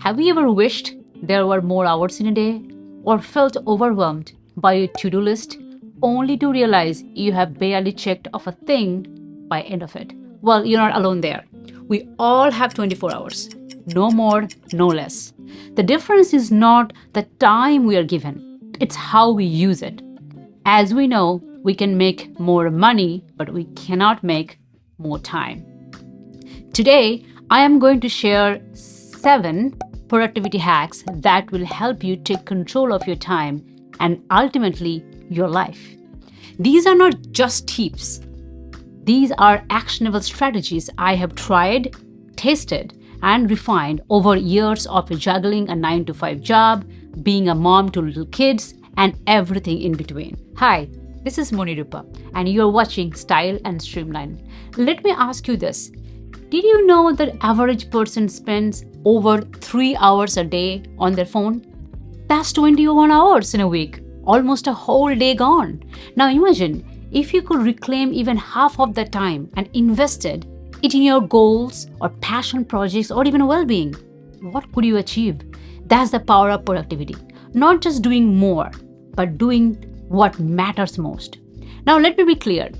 Have you ever wished there were more hours in a day or felt overwhelmed by your to-do list only to realize you have barely checked off a thing by end of it? Well, you're not alone there. We all have 24 hours. No more, no less. The difference is not the time we are given. It's how we use it. As we know, we can make more money, but we cannot make more time. Today, I am going to share 7 productivity hacks that will help you take control of your time and ultimately your life. These are not just tips. These are actionable strategies I have tried, tested, and refined over years of juggling a 9-to-5 job, being a mom to little kids, and everything in between. Hi, this is Monirupa, and you're watching Style and Streamlined. Let me ask you this. Did you know that average person spends over 3 hours a day on their phone? That's 21 hours in a week, almost a whole day gone. Now imagine if you could reclaim even half of that time and invested it in your goals or passion projects or even well-being. What could you achieve? That's the power of productivity. Not just doing more, but doing what matters most. Now let me be clear.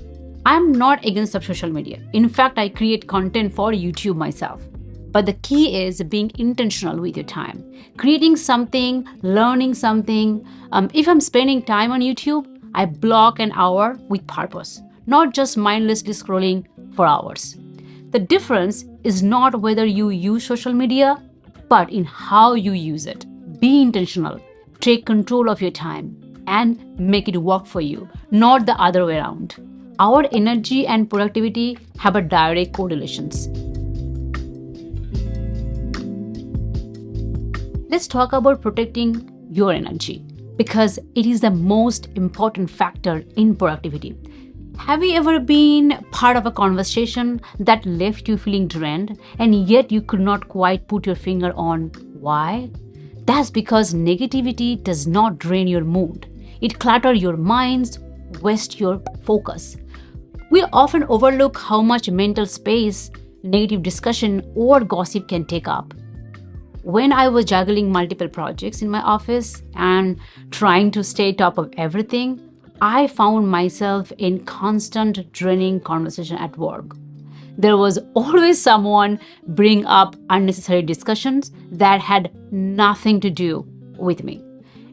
I'm not against social media. In fact, I create content for YouTube myself. But the key is being intentional with your time. Creating something, learning something. If I'm spending time on YouTube, I block an hour with purpose, not just mindlessly scrolling for hours. The difference is not whether you use social media, but in how you use it. Be intentional. Take control of your time and make it work for you, not the other way around. Our energy and productivity have a direct correlations. Let's talk about protecting your energy because it is the most important factor in productivity. Have you ever been part of a conversation that left you feeling drained and yet you could not quite put your finger on why? That's because negativity does not drain your mood. It clutters your minds, wastes your focus. We often overlook how much mental space negative discussion or gossip can take up. When I was juggling multiple projects in my office and trying to stay top of everything, I found myself in constant draining conversation at work. There was always someone bring up unnecessary discussions that had nothing to do with me.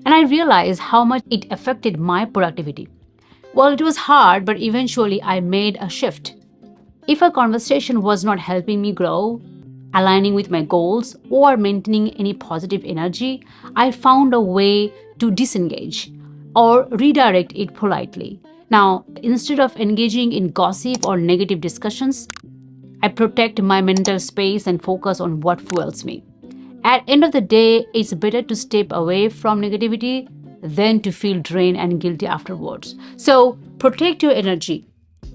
And I realized how much it affected my productivity. Well, it was hard, but eventually I made a shift. If a conversation was not helping me grow, aligning with my goals, or maintaining any positive energy, I found a way to disengage or redirect it politely. Now, instead of engaging in gossip or negative discussions, I protect my mental space and focus on what fuels me. At the end of the day, it's better to step away from negativity than to feel drained and guilty afterwards. So protect your energy.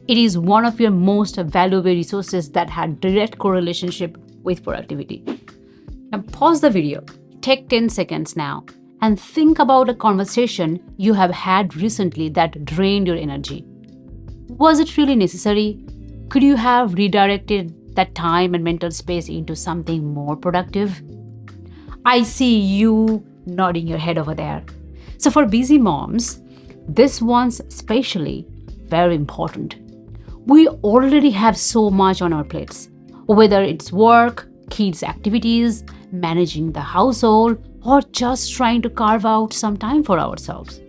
It is one of your most valuable resources that had direct correlation with productivity. Now pause the video, take 10 seconds now, and think about a conversation you have had recently that drained your energy. Was it really necessary? Could you have redirected that time and mental space into something more productive? I see you nodding your head over there. So for busy moms, this one's especially very important. We already have so much on our plates, whether it's work, kids' activities, managing the household, or just trying to carve out some time for ourselves.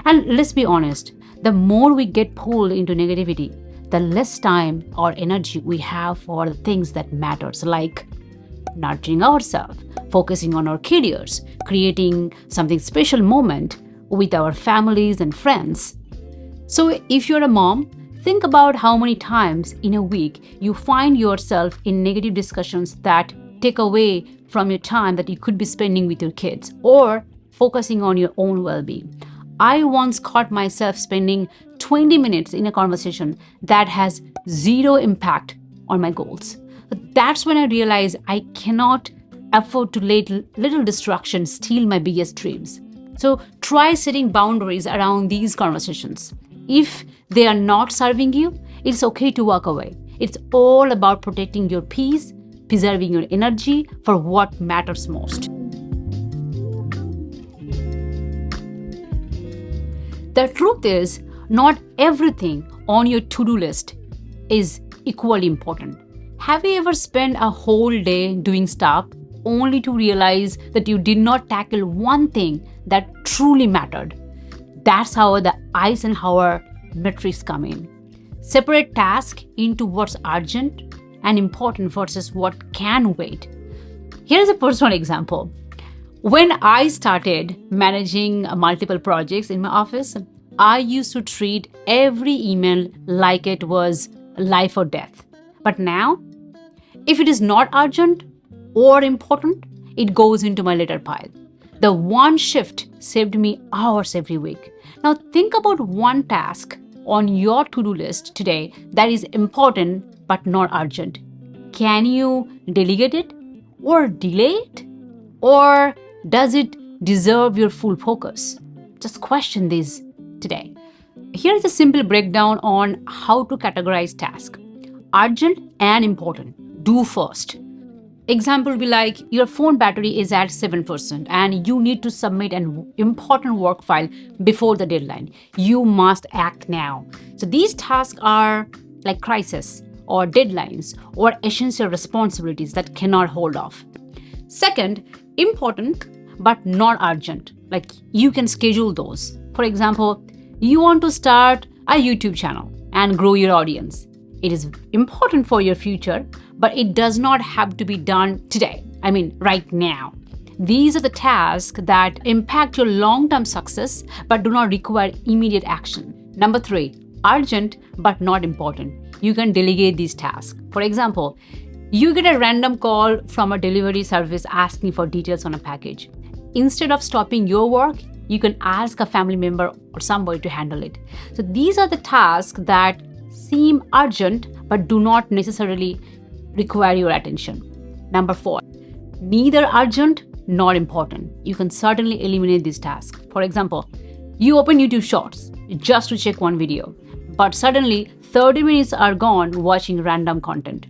And let's be honest, the more we get pulled into negativity, the less time or energy we have for the things that matters, like nurturing ourselves, focusing on our careers, creating something special moment with our families and friends. So if you're a mom, think about how many times in a week you find yourself in negative discussions that take away from your time that you could be spending with your kids or focusing on your own well-being. I once caught myself spending 20 minutes in a conversation that has zero impact on my goals. That's when I realized I cannot afford to let little distractions steal my biggest dreams. So try setting boundaries around these conversations. If they are not serving you, it's okay to walk away. It's all about protecting your peace, preserving your energy for what matters most. The truth is, not everything on your to-do list is equally important. Have you ever spent a whole day doing stuff only to realize that you did not tackle one thing that truly mattered? That's how the Eisenhower matrix come in. Separate tasks into what's urgent and important versus what can wait. Here's a personal example. When I started managing multiple projects in my office, I used to treat every email like it was life or death. But now, if it is not urgent or important, it goes into my later pile. The one shift saved me hours every week. Now think about one task on your to-do list today that is important but not urgent. Can you delegate it or delay it? Or does it deserve your full focus? Just question this today. Here is a simple breakdown on how to categorize tasks. Urgent and important. Do first. Example will be like your phone battery is at 7% and you need to submit an important work file before the deadline. You must act now. So these tasks are like crisis or deadlines or essential responsibilities that cannot hold off. Second, important but not urgent. Like you can schedule those. For example, you want to start a YouTube channel and grow your audience. It is important for your future, but it does not have to be done today. Right now. These are the tasks that impact your long-term success but do not require immediate action. Number 3, urgent but not important. You can delegate these tasks. For example, you get a random call from a delivery service asking for details on a package. Instead of stopping your work, you can ask a family member or somebody to handle it. So these are the tasks that seem urgent but do not necessarily require your attention. Number 4, neither urgent nor important. You can certainly eliminate these tasks. For example, you open YouTube Shorts just to check one video, but suddenly 30 minutes are gone watching random content.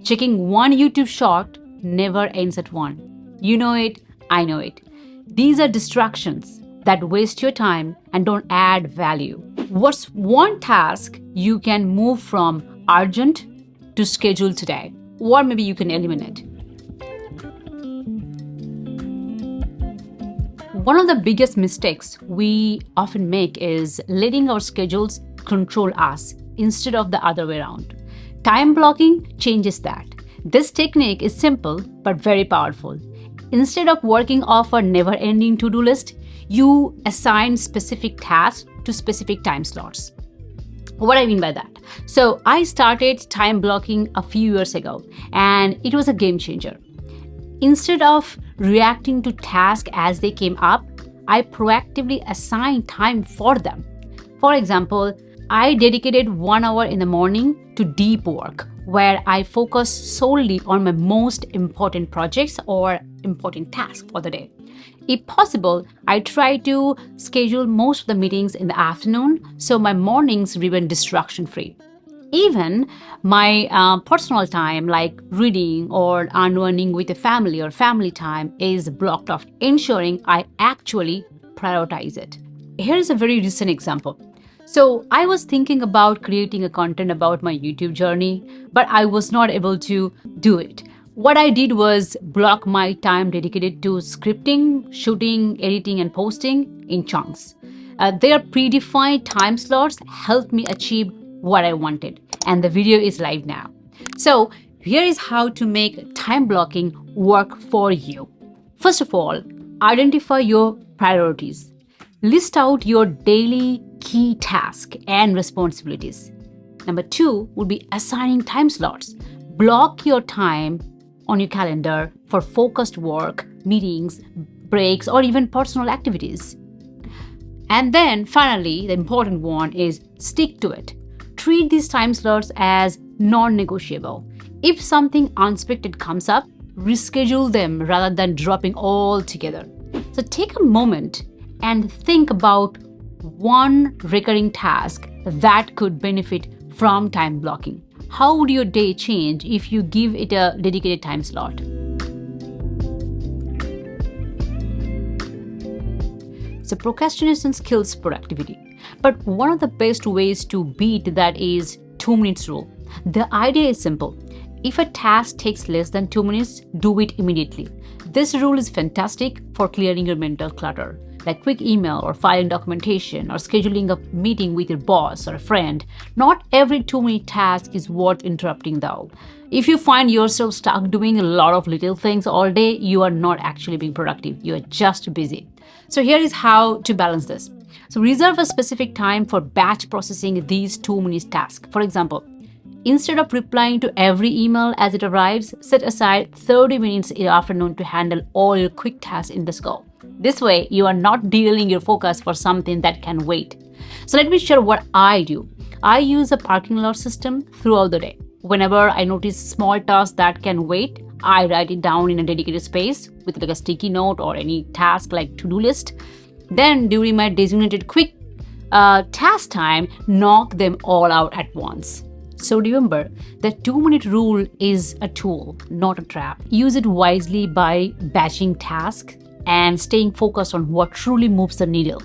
Checking one YouTube short never ends at 1. You know it, I know it. These are distractions that waste your time and don't add value. What's one task you can move from urgent to schedule today? Or maybe you can eliminate. One of the biggest mistakes we often make is letting our schedules control us instead of the other way around. Time blocking changes that. This technique is simple but very powerful. Instead of working off a never-ending to-do list, you assign specific tasks to specific time slots. What I mean by that? So I started time blocking a few years ago and it was a game changer. Instead of reacting to tasks as they came up, I proactively assigned time for them. For example, I dedicated 1 hour in the morning to deep work, where I focus solely on my most important projects or important tasks for the day. If possible, I try to schedule most of the meetings in the afternoon so my mornings remain distraction-free. Even my personal time like reading or unwinding with a family or family time is blocked off, ensuring I actually prioritize it. Here is a very recent example. So I was thinking about creating a content about my YouTube journey, but I was not able to do it. What I did was block my time dedicated to scripting, shooting, editing, and posting in chunks. Their predefined time slots helped me achieve what I wanted, and the video is live now. So here is how to make time blocking work for you. First of all, identify your priorities. List out your daily key tasks and responsibilities. Number 2 would be assigning time slots. Block your time on your calendar for focused work, meetings, breaks, or even personal activities. And then finally, the important one is stick to it. Treat these time slots as non-negotiable. If something unexpected comes up, reschedule them rather than dropping all together. So take a moment and think about one recurring task that could benefit from time blocking. How would your day change if you give it a dedicated time slot? So procrastination kills productivity. But one of the best ways to beat that is 2 minutes rule. The idea is simple. If a task takes less than 2 minutes, do it immediately. This rule is fantastic for clearing your mental clutter, like quick email or filing documentation or scheduling a meeting with your boss or a friend. Not every 2-minute task is worth interrupting though. If you find yourself stuck doing a lot of little things all day, you are not actually being productive. You are just busy. So here is how to balance this. So reserve a specific time for batch processing these 2-minute tasks. For example, instead of replying to every email as it arrives, set aside 30 minutes in the afternoon to handle all your quick tasks in the scope. This way, you are not derailing your focus for something that can wait. So let me share what I do. I use a parking lot system throughout the day. Whenever I notice small tasks that can wait, I write it down in a dedicated space with like a sticky note or any task like to-do list. Then during my designated quick task time, knock them all out at once. So remember, the 2-minute rule is a tool, not a trap. Use it wisely by batching tasks and staying focused on what truly moves the needle.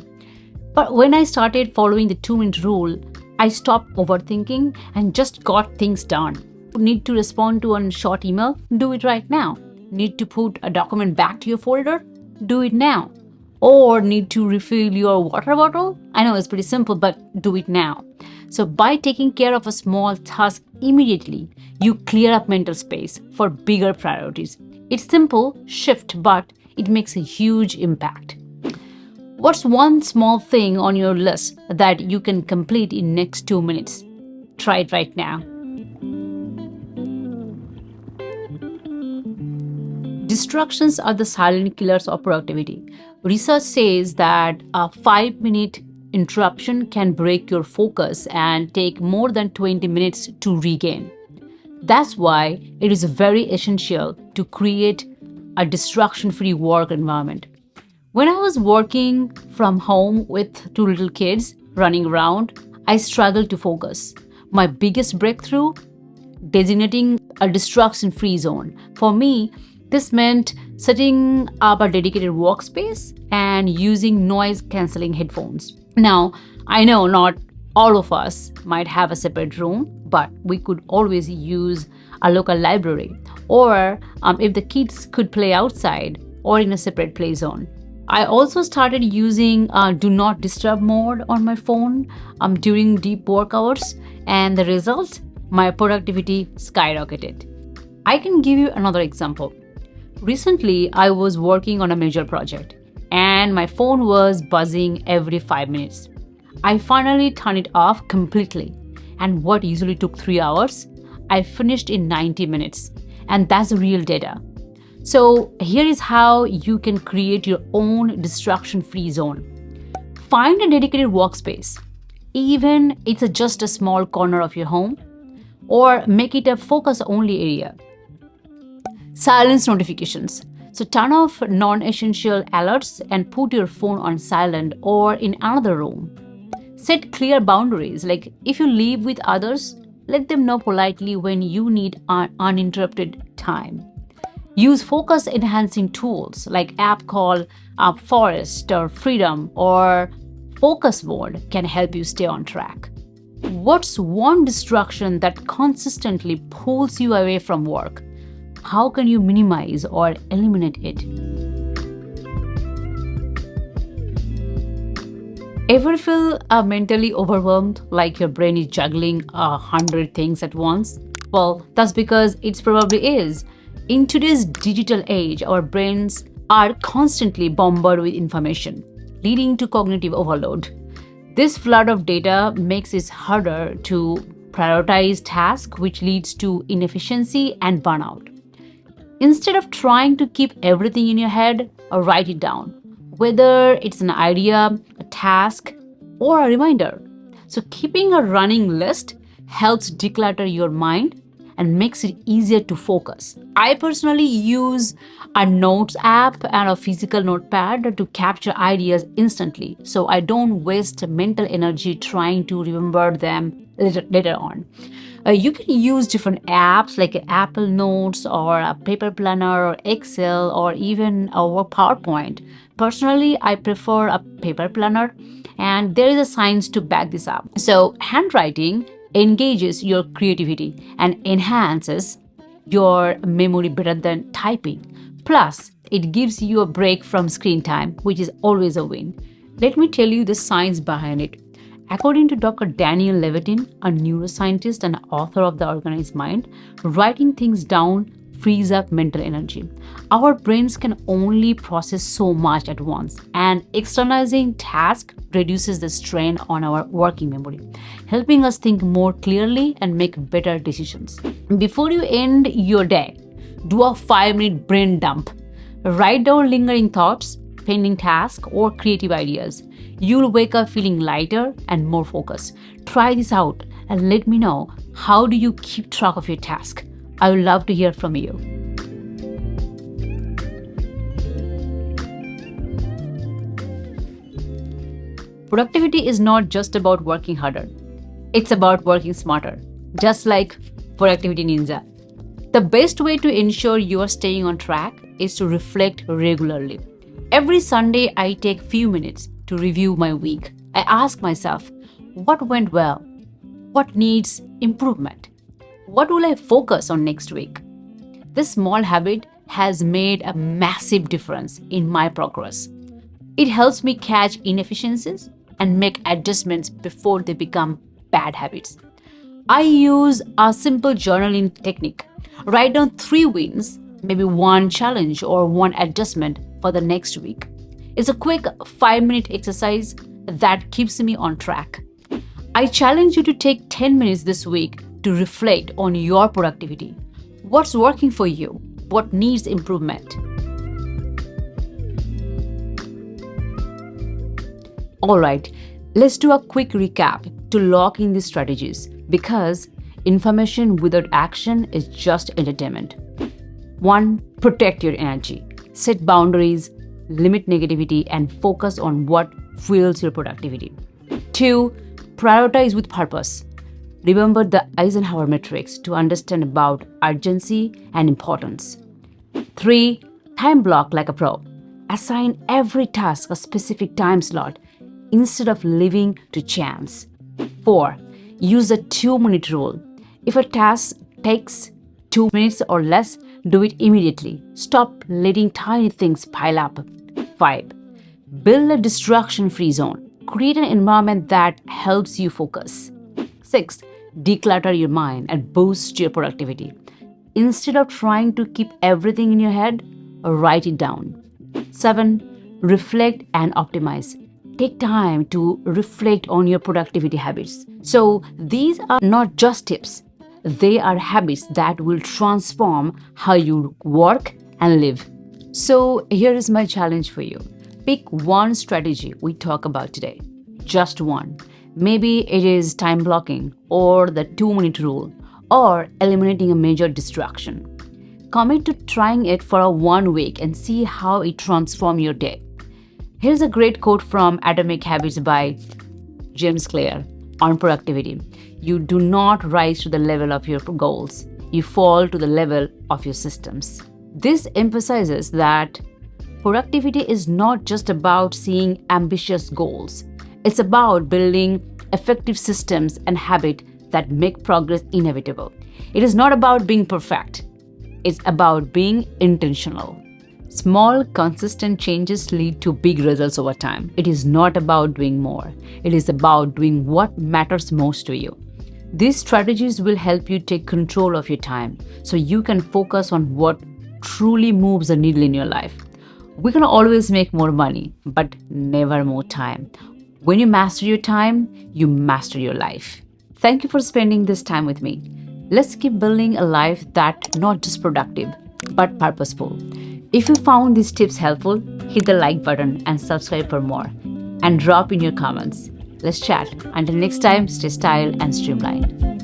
But when I started following the 2-minute rule, I stopped overthinking and just got things done. Need to respond to a short email? Do it right now. Need to put a document back to your folder? Do it now. Or need to refill your water bottle? I know it's pretty simple, but do it now. So by taking care of a small task immediately, you clear up mental space for bigger priorities. It's simple shift, but it makes a huge impact. What's one small thing on your list that you can complete in next 2 minutes? Try it right now. Distractions are the silent killers of productivity. Research says that a 5-minute interruption can break your focus and take more than 20 minutes to regain. That's why it is very essential to create a distraction-free work environment. When I was working from home with 2 little kids running around, I struggled to focus. My biggest breakthrough? Designating a distraction-free zone. For me, this meant setting up a dedicated workspace and using noise-canceling headphones. Now, I know not all of us might have a separate room, but we could always use a local library, or if the kids could play outside or in a separate play zone. I also started using do not disturb mode on my phone during deep work hours, and the result, my productivity skyrocketed. I can give you another example. Recently, I was working on a major project and my phone was buzzing every 5 minutes. I finally turned it off completely, and what usually took 3 hours, I finished in 90 minutes, and that's real data. So here is how you can create your own distraction-free zone. Find a dedicated workspace, even it's just a small corner of your home, or make it a focus-only area. Silence notifications. So turn off non-essential alerts and put your phone on silent or in another room. Set clear boundaries, like if you live with others, let them know politely when you need uninterrupted time. Use focus enhancing tools like app called Forest or Freedom or Focus Mode can help you stay on track. What's one distraction that consistently pulls you away from work? How can you minimize or eliminate it? Ever feel mentally overwhelmed, like your brain is juggling 100 things at once? Well, that's because it probably is. In today's digital age, our brains are constantly bombarded with information, leading to cognitive overload. This flood of data makes it harder to prioritize tasks, which leads to inefficiency and burnout. Instead of trying to keep everything in your head, or write it down, whether it's an idea, a task, or a reminder. So keeping a running list helps declutter your mind and makes it easier to focus. I personally use a notes app and a physical notepad to capture ideas instantly, so I don't waste mental energy trying to remember them later on. You can use different apps like Apple Notes or a paper planner or Excel or even our PowerPoint. Personally, I prefer a paper planner, and there is a science to back this up. So, handwriting engages your creativity and enhances your memory better than typing. Plus, it gives you a break from screen time, which is always a win. Let me tell you the science behind it. According to Dr. Daniel Levitin, a neuroscientist and author of The Organized Mind, writing things down frees up mental energy. Our brains can only process so much at once, and externalizing tasks reduces the strain on our working memory, helping us think more clearly and make better decisions. Before you end your day, do a 5-minute brain dump. Write down lingering thoughts, pending tasks, or creative ideas. You'll wake up feeling lighter and more focused. Try this out and let me know, how do you keep track of your task? I would love to hear from you. Productivity is not just about working harder. It's about working smarter, just like Productivity Ninja. The best way to ensure you are staying on track is to reflect regularly. Every Sunday, I take few minutes to review my week. I ask myself, what went well? What needs improvement? What will I focus on next week? This small habit has made a massive difference in my progress. It helps me catch inefficiencies and make adjustments before they become bad habits. I use a simple journaling technique. Write down 3 wins, maybe 1 challenge or 1 adjustment for the next week. It's a quick 5-minute exercise that keeps me on track. I challenge you to take 10 minutes this week to reflect on your productivity. What's working for you? What needs improvement? Alright, let's do a quick recap to lock in these strategies, because information without action is just entertainment. 1. Protect your energy. Set boundaries, limit negativity, and focus on what fuels your productivity. 2. Prioritize with purpose. Remember the Eisenhower matrix to understand about urgency and importance. 3. Time block like a pro. Assign every task a specific time slot instead of leaving to chance. 4. Use the 2-minute rule. If a task takes 2 minutes or less, do it immediately. Stop letting tiny things pile up. 5. Build a distraction-free zone. Create an environment that helps you focus. 6. Declutter your mind and boost your productivity. Instead of trying to keep everything in your head, write it down. 7. Reflect and optimize. Take time to reflect on your productivity habits. So these are not just tips. They are habits that will transform how you work and live. So here is my challenge for you. Pick one strategy we talk about today. Just one. Maybe it is time blocking, or the 2-minute rule, or eliminating a major distraction. Commit to trying it for 1 week and see how it transforms your day. Here's a great quote from Atomic Habits by James Clear on productivity. You do not rise to the level of your goals. You fall to the level of your systems. This emphasizes that productivity is not just about seeing ambitious goals. It's about building effective systems and habits that make progress inevitable. It is not about being perfect. It's about being intentional. Small, consistent changes lead to big results over time. It is not about doing more. It is about doing what matters most to you. These strategies will help you take control of your time so you can focus on what truly moves the needle in your life. We can always make more money, but never more time. When you master your time, you master your life. Thank you for spending this time with me. Let's keep building a life that's not just productive, but purposeful. If you found these tips helpful, hit the like button and subscribe for more. And drop in your comments. Let's chat. Until next time, stay styled and streamlined.